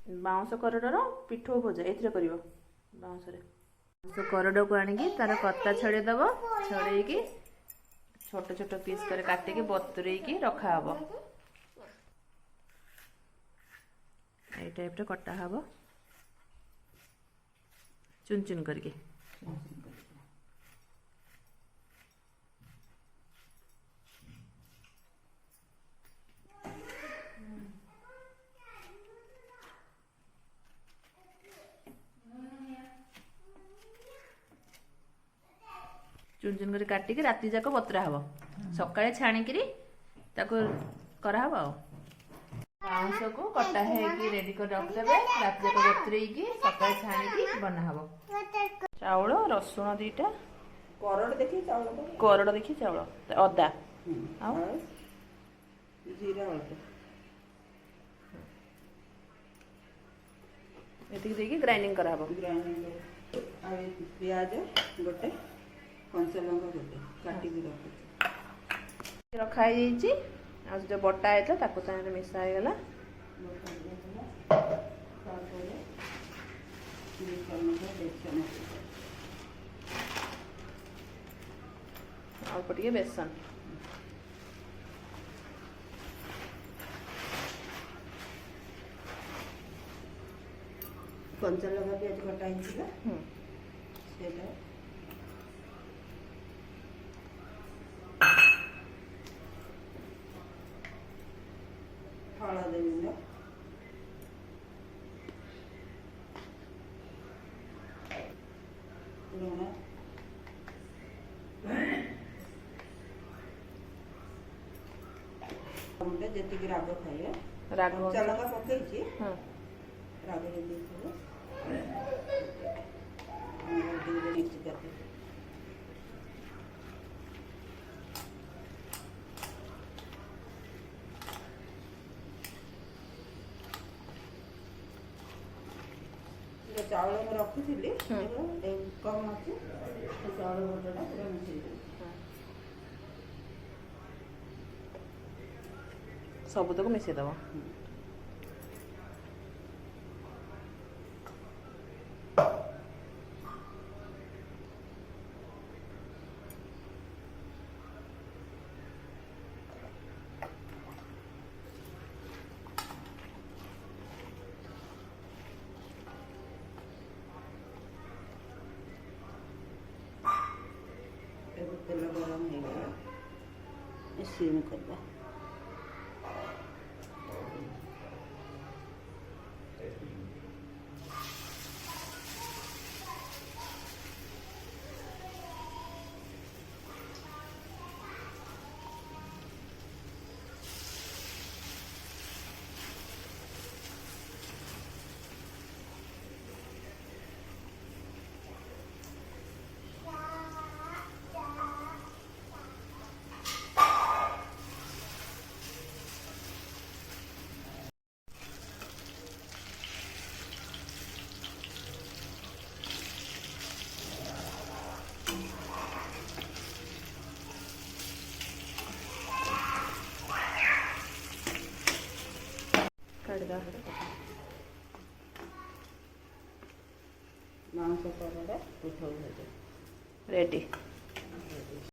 Bounce करडर पिठो भजा ए कर बाउंस करड को आनिकी तार कत्ता छड़ेदब छड़े छोट छोट पीस कर काटिकी बतुरेकी रखा हब ए टाइप कटा हब चुन चुन करके चुन चुन कर काटिकी राति जाक बतरा हब सकाळे छाणिकी करा हब बाउंस को कटा है रेडी कर रखदेवे राति जाक बतुरेकी सकाळे छाणिकी बना हब चाउल रसुण दीटा करड़ देखी चाउल अदा जीरा एतिक देकी ग्राइंडिंग करा हब पियाज गोटे कंचा लंका गोटे काटिकी रखा है जो बटा है ताको साथ मिसा हो गला अल्प टिके बेसन कंचा लंका पियाज कटा है हलद गुंड लुण जी राग खाए राग लंका पकई राग मिक्स करके चाउल रखी कम अच्छे चाउल भजाटा पूरा मिसई सबुतक मिसेदब तेल गरम हो गया सीम करवा मांस कर रेडी।